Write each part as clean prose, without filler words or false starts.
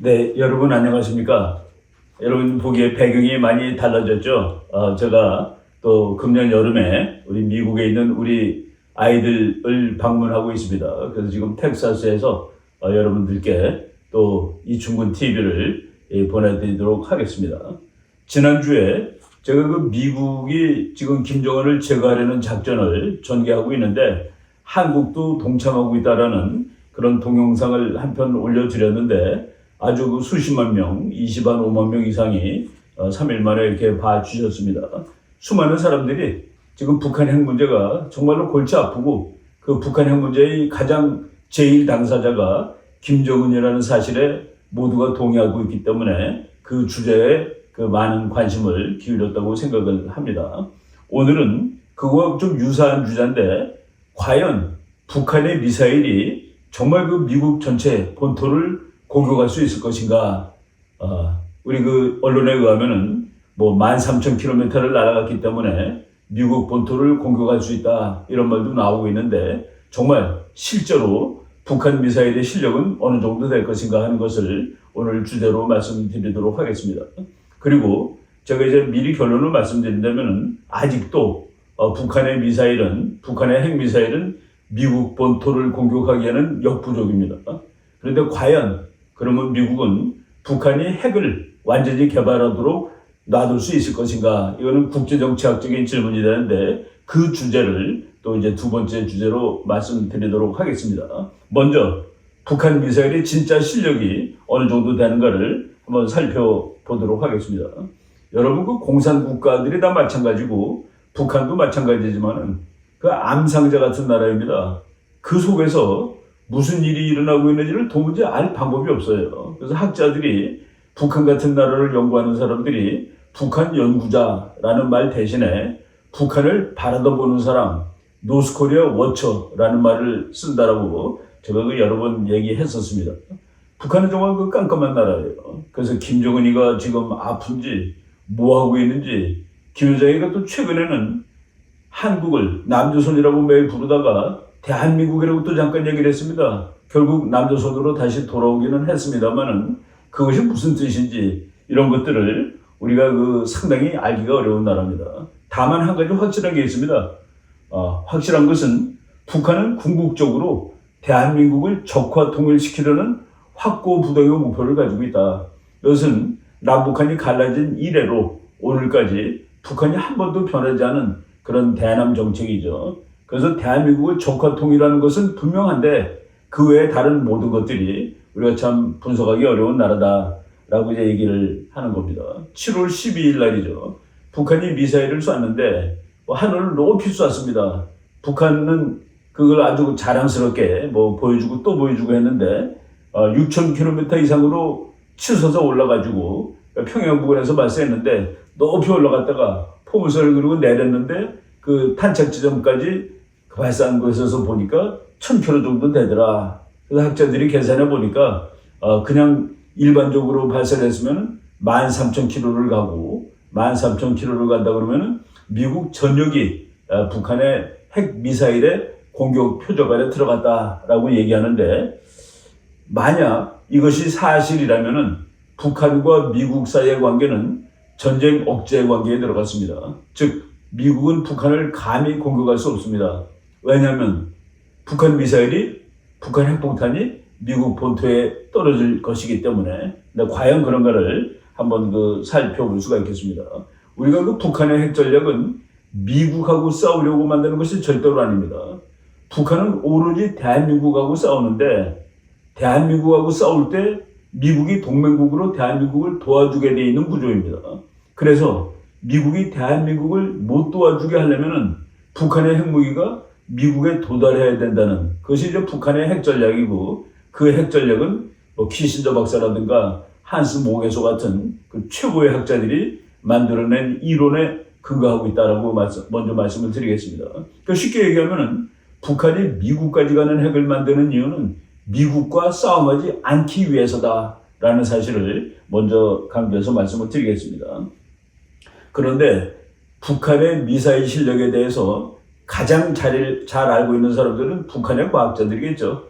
네, 여러분 안녕하십니까? 여러분 보기에 배경이 많이 달라졌죠? 제가 또 금년 여름에 우리 미국에 있는 우리 아이들을 방문하고 있습니다. 그래서 지금 텍사스에서 여러분들께 또 이충근 TV를 보내드리도록 하겠습니다. 지난주에 제가 그 미국이 지금 김정은을 제거하려는 작전을 전개하고 있는데 한국도 동참하고 있다라는 그런 동영상을 한 편 올려드렸는데 아주 그 수십만 명, 20만 5만 명 이상이 3일 만에 이렇게 봐주셨습니다. 수많은 사람들이 지금 북한 핵 문제가 정말로 골치 아프고 그 북한 핵 문제의 가장 제일 당사자가 김정은이라는 사실에 모두가 동의하고 있기 때문에 그 주제에 그 많은 관심을 기울였다고 생각을 합니다. 오늘은 그거와 좀 유사한 주제인데 과연 북한의 미사일이 정말 그 미국 전체 본토를 공격할 수 있을 것인가? 우리 그 언론에 의하면은 뭐 13,000km를 날아갔기 때문에 미국 본토를 공격할 수 있다 이런 말도 나오고 있는데 정말 실제로 북한 미사일의 실력은 어느 정도 될 것인가 하는 것을 오늘 주제로 말씀드리도록 하겠습니다. 그리고 제가 이제 미리 결론을 말씀드린다면은 아직도 북한의 핵 미사일은 미국 본토를 공격하기에는 역부족입니다. 그런데 과연 그러면 미국은 북한이 핵을 완전히 개발하도록 놔둘 수 있을 것인가? 이거는 국제정치학적인 질문이 되는데 그 주제를 또 이제 두 번째 주제로 말씀드리도록 하겠습니다. 먼저 북한 미사일의 진짜 실력이 어느 정도 되는가를 한번 살펴보도록 하겠습니다. 여러분 그 공산국가들이 다 마찬가지고 북한도 마찬가지지만은 그 암상자 같은 나라입니다. 그 속에서 무슨 일이 일어나고 있는지를 도무지 알 방법이 없어요. 그래서 학자들이 북한 같은 나라를 연구하는 사람들이 북한 연구자라는 말 대신에 북한을 바라다보는 사람, 노스코리아 워처라는 말을 쓴다라고 제가 그 여러 번 얘기했었습니다. 북한은 정말 그 깜깜한 나라예요. 그래서 김정은이가 지금 아픈지 뭐 하고 있는지 김여정이가 또 최근에는 한국을 남조선이라고 매일 부르다가 대한민국이라고 또 잠깐 얘기를 했습니다. 결국 남조선으로 다시 돌아오기는 했습니다만은 그것이 무슨 뜻인지 이런 것들을 우리가 그 상당히 알기가 어려운 나라입니다. 다만 한 가지 확실한 게 있습니다. 확실한 것은 북한은 궁극적으로 대한민국을 적화 통일시키려는 확고부동의 목표를 가지고 있다. 이것은 남북한이 갈라진 이래로 오늘까지 북한이 한 번도 변하지 않은 그런 대남 정책이죠. 그래서 대한민국을 적화 통일하는 것은 분명한데 그 외에 다른 모든 것들이 우리가 참 분석하기 어려운 나라다라고 이제 얘기를 하는 겁니다. 7월 12일 날이죠. 북한이 미사일을 쐈는데 하늘을 높이 쐈습니다. 북한은 그걸 아주 자랑스럽게 보여주고 또 보여주고 했는데 6,000km 이상으로 치솟아 올라가지고 평양 부근에서 발사했는데 높이 올라갔다가 포물선을 그리고 내렸는데 그 탄착 지점까지 발사한 곳에서 보니까 1,000km 정도 되더라. 그래서 학자들이 계산해 보니까 그냥 일반적으로 발사를 했으면 13,000km를 가고 13,000km를 간다 그러면은 미국 전역이 북한의 핵 미사일의 공격 표적 안에 들어갔다라고 얘기하는데 만약 이것이 사실이라면은 북한과 미국 사이의 관계는 전쟁 억제 관계에 들어갔습니다. 즉 미국은 북한을 감히 공격할 수 없습니다. 왜냐하면 북한 미사일이 북한 핵폭탄이 미국 본토에 떨어질 것이기 때문에 과연 그런가를 한번 살펴볼 수가 있겠습니다. 우리가 그 북한의 핵 전략은 미국하고 싸우려고 만드는 것이 절대로 아닙니다. 북한은 오로지 대한민국하고 싸우는데 대한민국하고 싸울 때 미국이 동맹국으로 대한민국을 도와주게 돼 있는 구조입니다. 그래서 미국이 대한민국을 못 도와주게 하려면은 북한의 핵무기가 미국에 도달해야 된다는 그것이 이제 북한의 핵 전략이고 그 핵 전략은 키신저 박사라든가 한스 모게소 같은 그 최고의 학자들이 만들어낸 이론에 근거하고 있다라고 먼저 말씀을 드리겠습니다. 그러니까 쉽게 얘기하면은 북한이 미국까지 가는 핵을 만드는 이유는 미국과 싸움하지 않기 위해서다라는 사실을 먼저 강조해서 말씀을 드리겠습니다. 그런데 북한의 미사일 실력에 대해서 가장 잘 알고 있는 사람들은 북한의 과학자들이겠죠.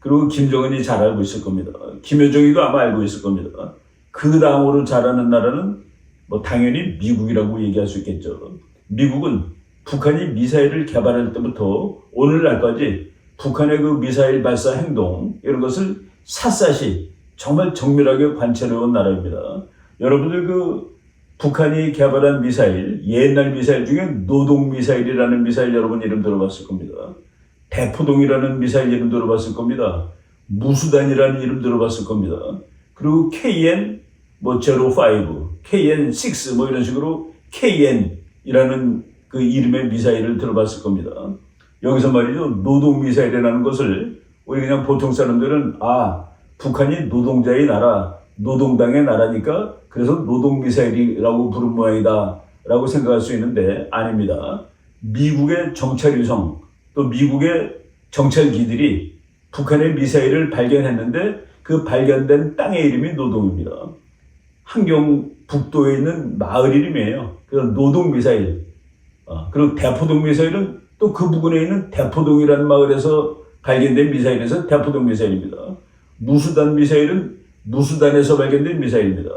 그리고 김정은이 잘 알고 있을 겁니다. 김여정이도 아마 알고 있을 겁니다. 그 다음으로 잘하는 나라는 뭐 당연히 미국이라고 얘기할 수 있겠죠. 미국은 북한이 미사일을 개발할 때부터 오늘날까지 북한의 그 미사일 발사 행동 이런 것을 샅샅이 정말 정밀하게 관찰해온 나라입니다. 여러분들 그 북한이 개발한 미사일, 옛날 미사일 중에 노동미사일이라는 미사일 여러분 이름 들어봤을 겁니다. 대포동이라는 미사일 이름 들어봤을 겁니다. 무수단이라는 이름 들어봤을 겁니다. 그리고 KN 뭐05, KN6 뭐 이런 식으로 KN이라는 그 이름의 미사일을 들어봤을 겁니다. 여기서 말이죠. 노동미사일이라는 것을 우리 그냥 보통 사람들은 북한이 노동자의 나라, 노동당의 나라니까 그래서 노동미사일이라고 부른 모양이다 라고 생각할 수 있는데 아닙니다. 미국의 정찰위성 또 미국의 정찰기들이 북한의 미사일을 발견했는데 그 발견된 땅의 이름이 노동입니다. 함경 북도에 있는 마을 이름이에요. 그래서 노동미사일. 그리고 대포동 미사일은 또 그 부근에 있는 대포동이라는 마을에서 발견된 미사일에서 대포동 미사일입니다. 무수단 미사일은 무수단에서 발견된 미사일입니다.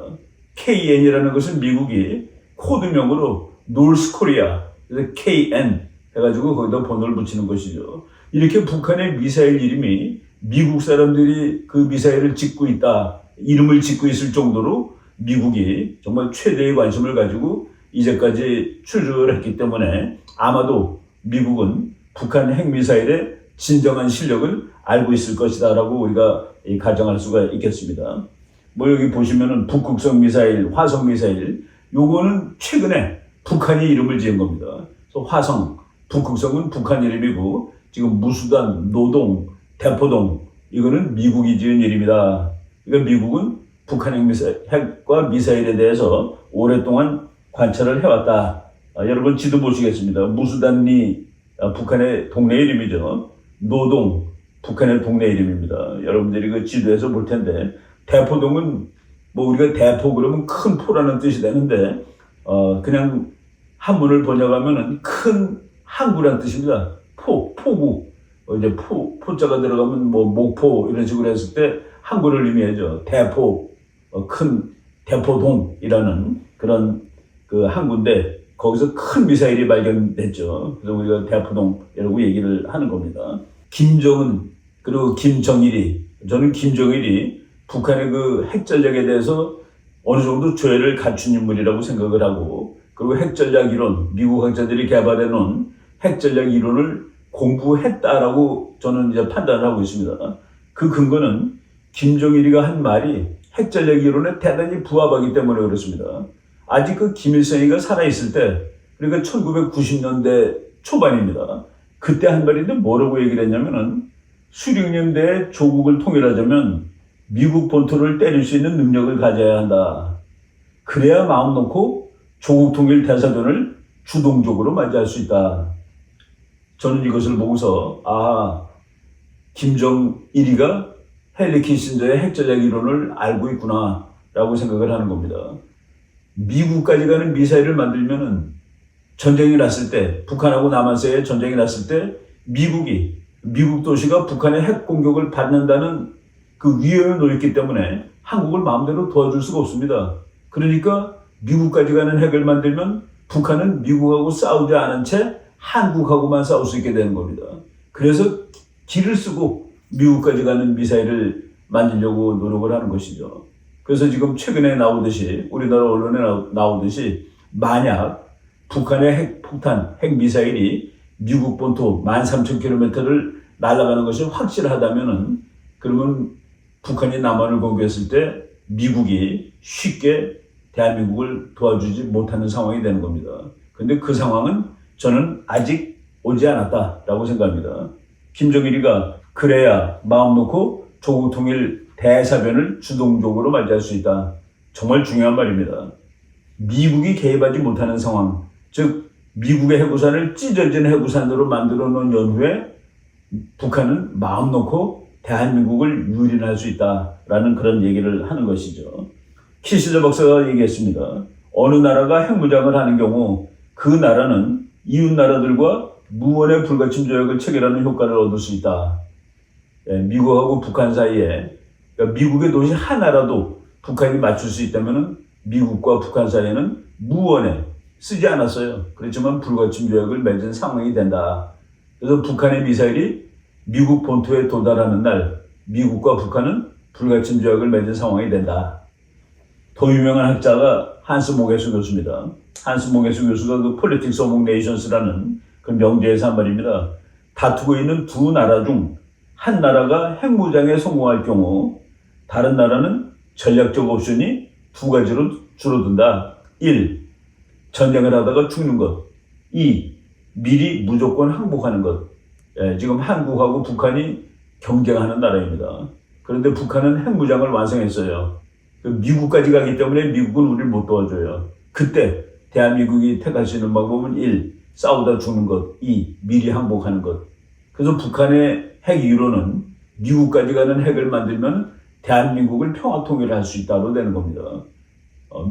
KN이라는 것은 미국이 코드명으로 노스코리아, 그래서 KN 해가지고 거기다 번호를 붙이는 것이죠. 이렇게 북한의 미사일 이름이 미국 사람들이 그 미사일을 짓고 있다, 이름을 짓고 있을 정도로 미국이 정말 최대의 관심을 가지고 이제까지 추적을 했기 때문에 아마도 미국은 북한 핵미사일의 진정한 실력을 알고 있을 것이다 라고 우리가 가정할 수가 있겠습니다. 뭐 여기 보시면은 북극성 미사일, 화성 미사일 요거는 최근에 북한이 이름을 지은 겁니다. 그래서 화성, 북극성은 북한 이름이고 지금 무수단, 노동, 대포동 이거는 미국이 지은 이름이다. 그러니까 미국은 북한 핵과 미사일에 대해서 오랫동안 관찰을 해왔다. 여러분 지도 보시겠습니다. 무수단이 북한의 동네 이름이죠. 노동, 북한의 동네 이름입니다. 여러분들이 그 지도에서 볼 텐데 대포동은 뭐 우리가 대포 그러면 큰 포라는 뜻이 되는데 그냥 한문을 번역하면은 큰 항구라는 뜻입니다. 포구. 이제 포자가 들어가면 뭐 목포 이런 식으로 했을 때 항구를 의미하죠. 대포, 큰 대포동이라는 그런 그 항구인데 거기서 큰 미사일이 발견됐죠. 그래서 우리가 대포동이라고 얘기를 하는 겁니다. 김정은 그리고 김정일이 저는 김정일이 북한의 그 핵전략에 대해서 어느 정도 조회를 갖춘 인물이라고 생각을 하고 그리고 핵전략 이론, 미국 학자들이 개발해 놓은 핵전략 이론을 공부했다라고 저는 이제 판단을 하고 있습니다. 그 근거는 김정일이가 한 말이 핵전략 이론에 대단히 부합하기 때문에 그렇습니다. 아직 그 김일성이가 살아있을 때, 그러니까 1990년대 초반입니다. 그때 한 말인데 뭐라고 얘기를 했냐면은 수륙연대의 조국을 통일하자면 미국 본토를 때릴 수 있는 능력을 가져야 한다. 그래야 마음 놓고 조국 통일 대사전을 주동적으로 맞이할 수 있다. 저는 이것을 보고서 김정일이가 헨리 키신저의 핵전략 이론을 알고 있구나 라고 생각을 하는 겁니다. 미국까지 가는 미사일을 만들면은 전쟁이 났을 때 북한하고 남한사이에 전쟁이 났을 때 미국 도시가 북한의 핵 공격을 받는다는 그 위험에 놓였기 때문에 한국을 마음대로 도와줄 수가 없습니다. 그러니까 미국까지 가는 핵을 만들면 북한은 미국하고 싸우지 않은 채 한국하고만 싸울 수 있게 되는 겁니다. 그래서 기를 쓰고 미국까지 가는 미사일을 만들려고 노력을 하는 것이죠. 그래서 지금 최근에 나오듯이 우리나라 언론에 나오듯이 만약 북한의 핵폭탄, 핵미사일이 미국 본토 13,000km를 날아가는 것이 확실하다면은 그러면 북한이 남한을 공격했을 때 미국이 쉽게 대한민국을 도와주지 못하는 상황이 되는 겁니다. 근데 그 상황은 저는 아직 오지 않았다라고 생각합니다. 김정일이가 그래야 마음 놓고 조국 통일 대사변을 주동적으로 맞이할 수 있다. 정말 중요한 말입니다. 미국이 개입하지 못하는 상황, 즉 미국의 해구산을 찢어진 해구산으로 만들어 놓은 연후에 북한은 마음 놓고 대한민국을 유린할 수 있다라는 그런 얘기를 하는 것이죠. 키시저 박사가 얘기했습니다. 어느 나라가 핵무장을 하는 경우 그 나라는 이웃 나라들과 무언의 불가침 조약을 체결하는 효과를 얻을 수 있다. 미국하고 북한 사이에, 그러니까 미국의 도시 하나라도 북한이 맞출 수 있다면 미국과 북한 사이에는 무언에 쓰지 않았어요. 그렇지만 불가침 조약을 맺은 상황이 된다. 그래서 북한의 미사일이 미국 본토에 도달하는 날 미국과 북한은 불가침 조약을 맺은 상황이 된다. 더 유명한 학자가 한스 모게수 교수입니다. 한스 모게수 교수가 그 Politics Among Nations라는 그 명제에서 한 말입니다. 다투고 있는 두 나라 중 한 나라가 핵무장에 성공할 경우 다른 나라는 전략적 옵션이 두 가지로 줄어든다. 1. 전쟁을 하다가 죽는 것. 2. 미리 무조건 항복하는 것. 지금 한국하고 북한이 경쟁하는 나라입니다. 그런데 북한은 핵무장을 완성했어요. 미국까지 가기 때문에 미국은 우리를 못 도와줘요. 그때 대한민국이 택할 수 있는 방법은 1. 싸우다 죽는 것. 2. 미리 항복하는 것. 그래서 북한의 핵 이유로는 미국까지 가는 핵을 만들면 대한민국을 평화 통일을 할 수 있다고 되는 겁니다.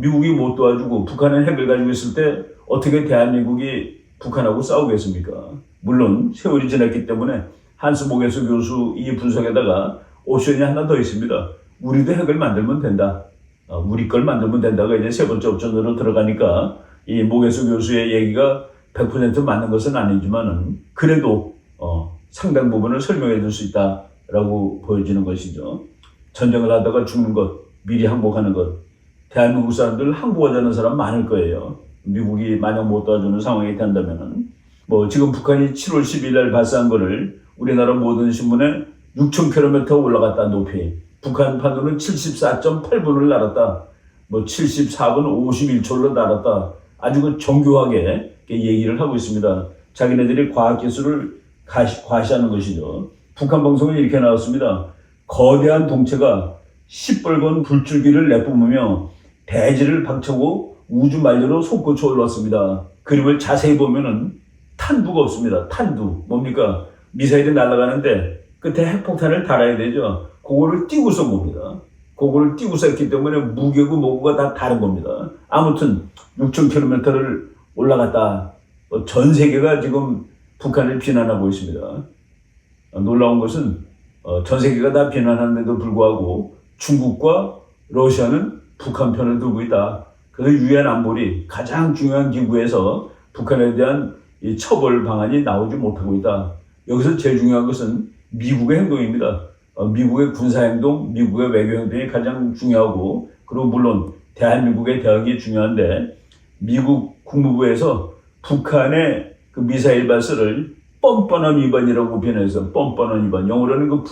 미국이 못 도와주고 북한은 핵을 가지고 있을 때 어떻게 대한민국이 북한하고 싸우겠습니까? 물론 세월이 지났기 때문에 한스 모게수 교수 이 분석에다가 옵션이 하나 더 있습니다. 우리도 핵을 만들면 된다. 우리 걸 만들면 된다가 이제 세 번째 옵션으로 들어가니까 이 모게수 교수의 얘기가 100% 맞는 것은 아니지만은 그래도 상당 부분을 설명해 줄 수 있다라고 보여지는 것이죠. 전쟁을 하다가 죽는 것, 미리 항복하는 것. 대한민국 사람들 항복하자는 사람 많을 거예요. 미국이 만약 못 도와주는 상황이 된다면은. 지금 북한이 7월 10일 날 발사한 거를 우리나라 모든 신문에 6,000km 올라갔다 높이. 북한판으로는 74.8분을 날았다. 74분 51초로 날았다. 아주 그 정교하게 얘기를 하고 있습니다. 자기네들이 과학기술을 과시하는 것이죠. 북한 방송은 이렇게 나왔습니다. 거대한 동체가 시뻘건 불줄기를 내뿜으며 대지를 박차고 우주 만료로 솟구쳐 올랐습니다. 그림을 자세히 보면은 탄두가 없습니다. 탄두. 뭡니까? 미사일이 날아가는데 끝에 핵폭탄을 달아야 되죠. 그거를 띄고 쏜 겁니다. 그거를 띄고 쐈기 때문에 무게고 뭐고가 다 다른 겁니다. 아무튼 6,000km를 올라갔다. 전 세계가 지금 북한을 비난하고 있습니다. 놀라운 것은 전 세계가 다 비난하는데도 불구하고 중국과 러시아는 북한 편을 들고 있다. 그래서 유엔 안보리 가장 중요한 기구에서 북한에 대한 이 처벌 방안이 나오지 못하고 있다. 여기서 제일 중요한 것은 미국의 행동입니다. 미국의 군사행동, 미국의 외교행동이 가장 중요하고 그리고 물론 대한민국의 대응이 중요한데 미국 국무부에서 북한의 그 미사일 발사를 뻔뻔한 위반이라고 표현해서 뻔뻔한 위반, 영어로는 그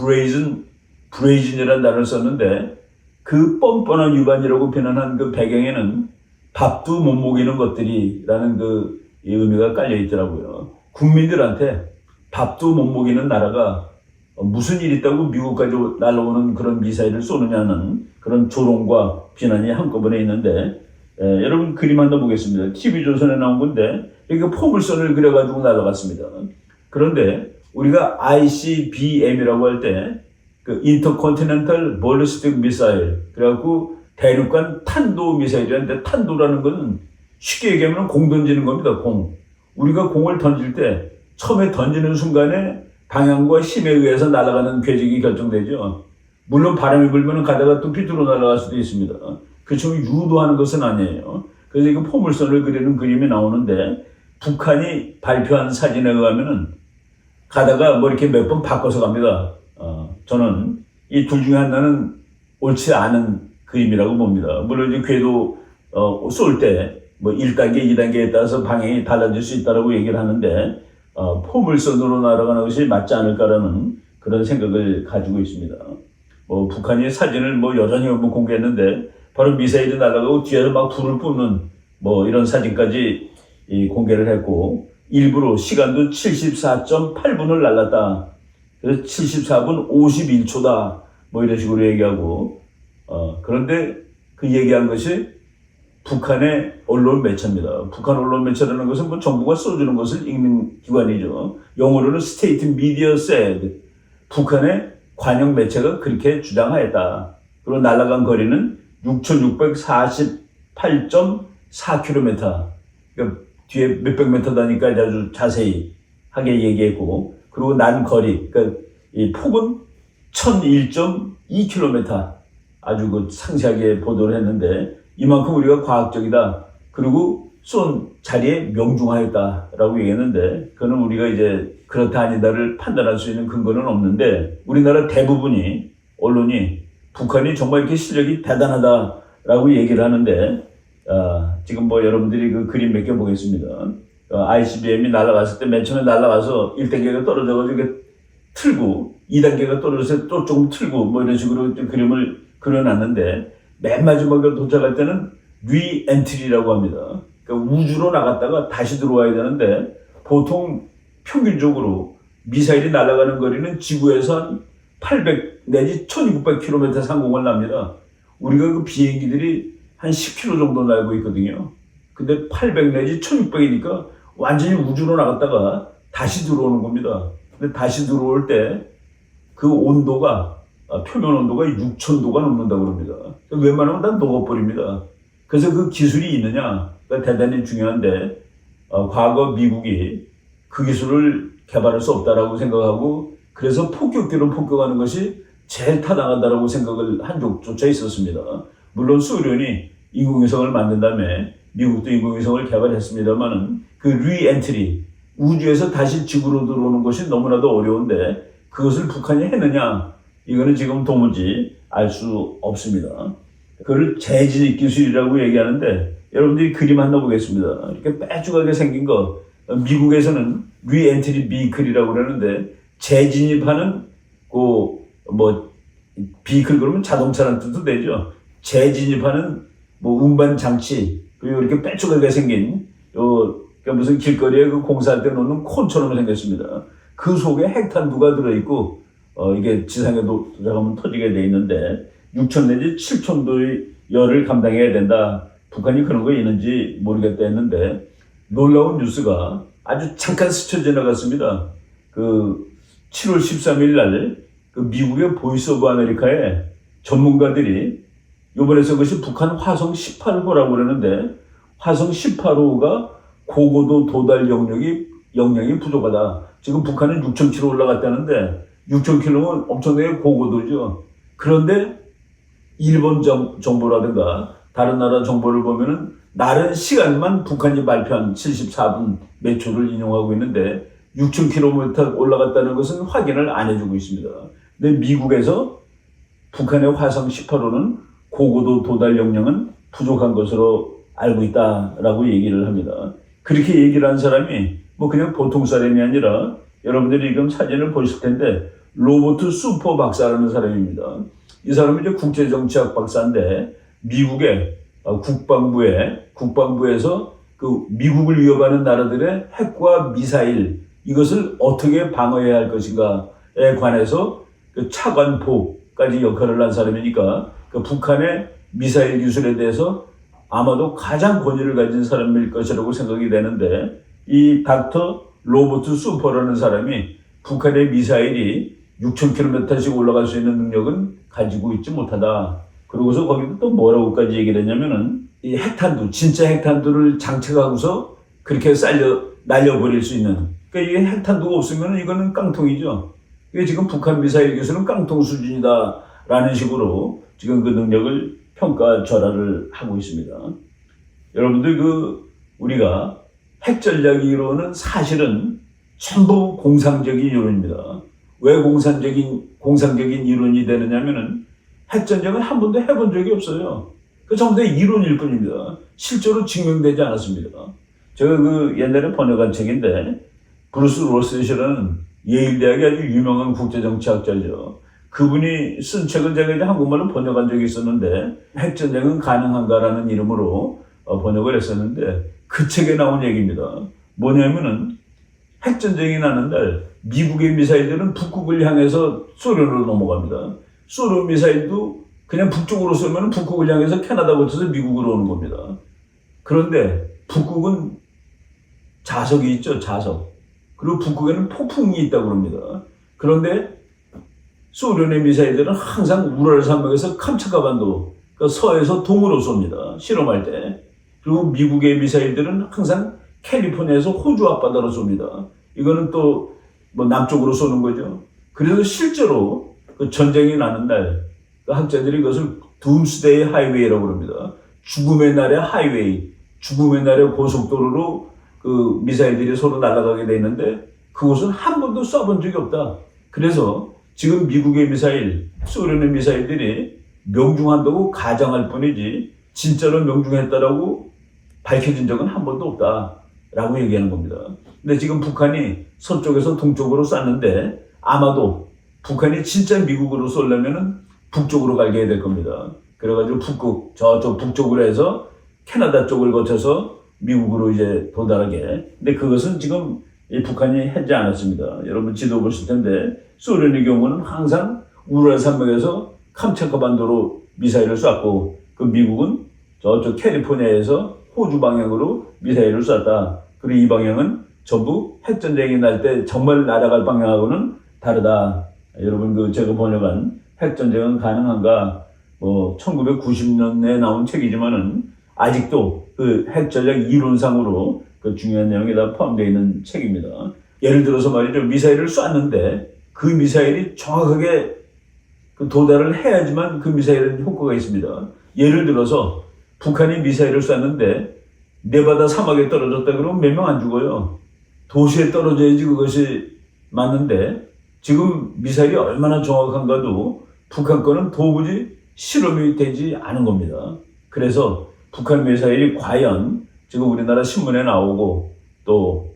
브레이즌이라는 단어를 썼는데 그 뻔뻔한 위반이라고 표현한 그 배경에는 밥도 못 먹이는 것들이라는 그 의미가 깔려 있더라고요. 국민들한테 밥도 못 먹이는 나라가 무슨 일이 있다고 미국까지 날아오는 그런 미사일을 쏘느냐는 그런 조롱과 비난이 한꺼번에 있는데 여러분 그림 하나 보겠습니다. TV조선에 나온 건데 이렇게 포물선을 그려가지고 날아갔습니다. 그런데 우리가 ICBM이라고 할 때 그 Intercontinental Ballistic Missile 그래갖고 대륙간 탄도 미사일이라는데 탄도라는 것은 쉽게 얘기하면 공 던지는 겁니다. 공. 우리가 공을 던질 때 처음에 던지는 순간에 방향과 힘에 의해서 날아가는 궤적이 결정되죠. 물론 바람이 불면 가다가 또 삐뚤어 날아갈 수도 있습니다. 그렇지만 유도하는 것은 아니에요. 그래서 이거 포물선을 그리는 그림이 나오는데 북한이 발표한 사진에 의하면은 가다가 이렇게 몇 번 바꿔서 갑니다. 저는 이 둘 중에 하나는 옳지 않은 그림이라고 봅니다. 물론 이제 궤도 쏠 때 1단계, 2단계에 따라서 방향이 달라질 수 있다고 얘기를 하는데 포물선으로 날아가는 것이 맞지 않을까라는 그런 생각을 가지고 있습니다. 북한이 사진을 여전히 공개했는데 바로 미사일이 날아가고 뒤에서 막 불을 뿜는 이런 사진까지 공개를 했고 일부러 시간도 74.8분을 날랐다. 그래서 74분 51초다. 이런 식으로 얘기하고 그런데 그 얘기한 것이 북한의 언론 매체입니다. 북한 언론 매체라는 것은 정부가 써주는 것을 읽는 기관이죠. 영어로는 State Media said. 북한의 관영 매체가 그렇게 주장하였다. 그리고 날아간 거리는 6,648.4km. 그러니까 뒤에 몇백 미터 다니까 아주 자세히 하게 얘기했고, 그리고 난 거리, 그러니까 이 폭은 1001.2km 아주 그 상세하게 보도를 했는데 이만큼 우리가 과학적이다. 그리고 쏜 자리에 명중하였다라고 얘기했는데 그거는 우리가 이제 그렇다 아니다를 판단할 수 있는 근거는 없는데 우리나라 대부분이 언론이 북한이 정말 이렇게 실력이 대단하다라고 얘기를 하는데 지금 뭐 여러분들이 그 그림 몇 개 보겠습니다. ICBM이 날아갔을 때 맨 처음에 날아가서 1단계가 떨어져가지고 틀고 2단계가 떨어져서 또 조금 틀고 뭐 이런 식으로 그림을 그려놨는데 맨 마지막에 도착할 때는 리엔트리라고 합니다. 그러니까 우주로 나갔다가 다시 들어와야 되는데 보통 평균적으로 미사일이 날아가는 거리는 지구에서 한 800 내지 1600km 상공을 납니다. 우리가 그 비행기들이 한 10km 정도 날고 있거든요. 근데 800 내지 1600이니까 완전히 우주로 나갔다가 다시 들어오는 겁니다. 근데 다시 들어올 때 그 온도가 표면 온도가 6000도가 넘는다고 합니다. 웬만하면 다 녹아버립니다. 그래서 그 기술이 있느냐가 대단히 중요한데 과거 미국이 그 기술을 개발할 수 없다라고 생각하고 그래서 폭격기로 폭격하는 것이 제일 타당하다라고 생각을 한 적조차 있었습니다. 물론 소련이 인공위성을 만든 다음에 미국도 인공위성을 개발했습니다만은 그 리엔트리 우주에서 다시 지구로 들어오는 것이 너무나도 어려운데 그것을 북한이 했느냐 이거는 지금 도무지 알 수 없습니다. 그걸 재진입 기술이라고 얘기하는데 여러분들이 그림 하나 보겠습니다. 이렇게 빼죽하게 생긴 거 미국에서는 리엔트리 비클이라고 그러는데 재진입하는 뭐 비클 그러면 자동차라는 뜻도 되죠. 재진입하는 뭐 운반 장치 그리고 이렇게 빼죽하게 생긴 그러니까 무슨 길거리에 그 공사할 때 놓는 콘처럼 생겼습니다. 그 속에 핵탄두가 들어있고 이게 지상에 도착하면 터지게 돼 있는데 6천 내지 7천도의 열을 감당해야 된다. 북한이 그런 거 있는지 모르겠다 했는데 놀라운 뉴스가 아주 잠깐 스쳐 지나갔습니다. 그 7월 13일 날 그 미국의 보이스 오브 아메리카의 전문가들이 이번에 그것이 북한 화성 18호라고 그러는데 화성 18호가 고고도 도달 역량이 부족하다. 지금 북한은 6,000km 올라갔다는데 6,000km면 엄청나게 고고도죠. 그런데 일본 정보라든가 다른 나라 정보를 보면은 나른 시간만 북한이 발표한 74분 몇 초를 인용하고 있는데 6,000km 올라갔다는 것은 확인을 안 해주고 있습니다. 근데 미국에서 북한의 화성 18호는 고고도 도달 역량은 부족한 것으로 알고 있다라고 얘기를 합니다. 그렇게 얘기를 한 사람이 뭐 그냥 보통 사람이 아니라 여러분들이 지금 사진을 보실 텐데 로버트 수퍼 박사라는 사람입니다. 이 사람은 이제 국제정치학 박사인데 미국의 국방부에서 그 미국을 위협하는 나라들의 핵과 미사일 이것을 어떻게 방어해야 할 것인가에 관해서 그 차관보까지 역할을 한 사람이니까 그 북한의 미사일 기술에 대해서 아마도 가장 권위를 가진 사람일 것이라고 생각이 되는데 이 닥터 로버트 수퍼라는 사람이 북한의 미사일이 6,000km씩 올라갈 수 있는 능력은 가지고 있지 못하다. 그러고서 거기도 또 뭐라고까지 얘기를 했냐면은 이 핵탄두, 진짜 핵탄두를 장착하고서 그렇게 날려버릴 수 있는. 그러니까 이게 핵탄두가 없으면 이거는 깡통이죠. 이게 지금 북한 미사일 기술은 깡통 수준이다라는 식으로 지금 그 능력을 평가절하를 하고 있습니다. 여러분들 우리가 핵 전략 이론은 사실은 전부 공상적인 이론입니다. 왜 공상적인 이론이 되느냐면은 핵전쟁을 한 번도 해본 적이 없어요. 그 전부 다 이론일 뿐입니다. 실제로 증명되지 않았습니다. 제가 옛날에 번역한 책인데 브루스 로셋이라는 예일대학의 아주 유명한 국제정치학자죠. 그분이 쓴 책을 제가 이제 한국말로 번역한 적이 있었는데 핵전쟁은 가능한가라는 이름으로 번역을 했었는데 그 책에 나온 얘기입니다. 뭐냐면은 핵전쟁이 나는 날 미국의 미사일들은 북극을 향해서 소련으로 넘어갑니다. 소련 미사일도 그냥 북쪽으로 쏘면 북극을 향해서 캐나다 거쳐서 미국으로 오는 겁니다. 그런데 북극은 자석이 있죠, 자석. 그리고 북극에는 폭풍이 있다고 합니다. 그런데 소련의 미사일들은 항상 우랄 산맥에서 캄차카반도, 그러니까 서에서 동으로 쏩니다. 실험할 때. 그리고 미국의 미사일들은 항상 캘리포니아에서 호주 앞바다로 쏩니다. 이거는 또 뭐 남쪽으로 쏘는 거죠. 그래서 실제로 그 전쟁이 나는 날, 그 학자들이 그것을 둠스데이 하이웨이라고 합니다. 죽음의 날의 하이웨이, 죽음의 날의 고속도로로 그 미사일들이 서로 날아가게 돼 있는데 그것은 한 번도 쏴본 적이 없다. 그래서 지금 미국의 미사일, 소련의 미사일들이 명중한다고 가정할 뿐이지 진짜로 명중했다라고 밝혀진 적은 한 번도 없다라고 얘기하는 겁니다. 근데 지금 북한이 서쪽에서 동쪽으로 쐈는데 아마도 북한이 진짜 미국으로 쏘려면은 북쪽으로 가게 될 겁니다. 그래가지고 북극, 저쪽 북쪽으로 해서 캐나다 쪽을 거쳐서 미국으로 이제 도달하게. 근데 그것은 지금 이 북한이 하지 않았습니다. 여러분 지도 보실 텐데 소련의 경우는 항상 우랄 산맥에서 캄차카 반도로 미사일을 쐈고 그 미국은 저쪽 캘리포니아에서 호주 방향으로 미사일을 쐈다. 그리고 이 방향은 전부 핵전쟁이 날 때 정말 날아갈 방향하고는 다르다. 여러분 그 제가 번역한 핵전쟁은 가능한가? 1990년에 나온 책이지만은 아직도 그 핵전략 이론상으로 그 중요한 내용이 다 포함되어 있는 책입니다. 예를 들어서 말이죠. 미사일을 쐈는데 그 미사일이 정확하게 그 도달을 해야지만 그 미사일은 효과가 있습니다. 예를 들어서 북한이 미사일을 쐈는데 네바다 사막에 떨어졌다 그러면 몇 명 안 죽어요. 도시에 떨어져야지 그것이 맞는데 지금 미사일이 얼마나 정확한가도 북한 거는 도무지 실험이 되지 않은 겁니다. 그래서 북한 미사일이 과연 지금 우리나라 신문에 나오고 또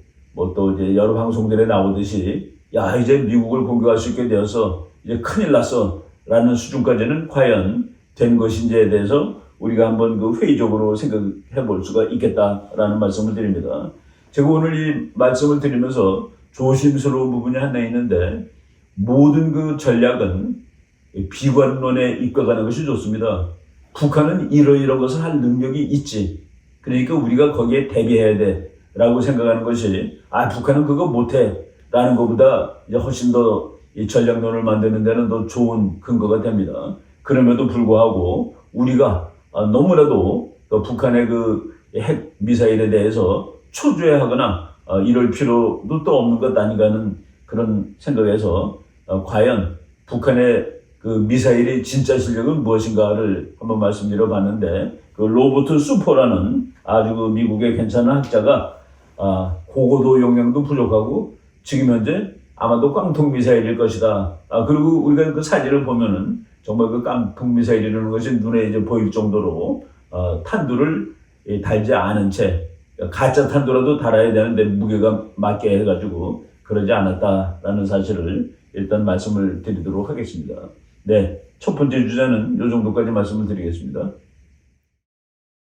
이제 여러 방송들에 나오듯이 야 이제 미국을 공격할 수 있게 되어서 이제 큰일 났어 라는 수준까지는 과연 된 것인지에 대해서 우리가 한번 그 회의적으로 생각해 볼 수가 있겠다라는 말씀을 드립니다. 제가 오늘 이 말씀을 드리면서 조심스러운 부분이 하나 있는데 모든 그 전략은 비관론에 입각하는 것이 좋습니다. 북한은 이러이러한 것을 할 능력이 있지. 그러니까 우리가 거기에 대비해야 돼 라고 생각하는 것이 북한은 그거 못해 라는 것보다 이제 훨씬 더 이 전략론을 만드는 데는 더 좋은 근거가 됩니다. 그럼에도 불구하고 우리가 너무나도 북한의 그 핵 미사일에 대해서 초조해하거나 이럴 필요도 또 없는 것 아닌가 하는 그런 생각에서 과연 북한의 그 미사일의 진짜 실력은 무엇인가를 한번 말씀드려 봤는데 그 로버트 수포라는 아주 그 미국의 괜찮은 학자가 고고도 용량도 부족하고 지금 현재 아마도 깡통 미사일일 것이다. 그리고 우리가 그 사진을 보면은 정말 그 깡통 미사일이라는 것이 눈에 이제 보일 정도로 탄두를 달지 않은 채 가짜 탄두라도 달아야 되는데 무게가 맞게 해가지고 그러지 않았다라는 사실을 일단 말씀을 드리도록 하겠습니다. 네, 첫 번째 주제는 이 정도까지 말씀을 드리겠습니다.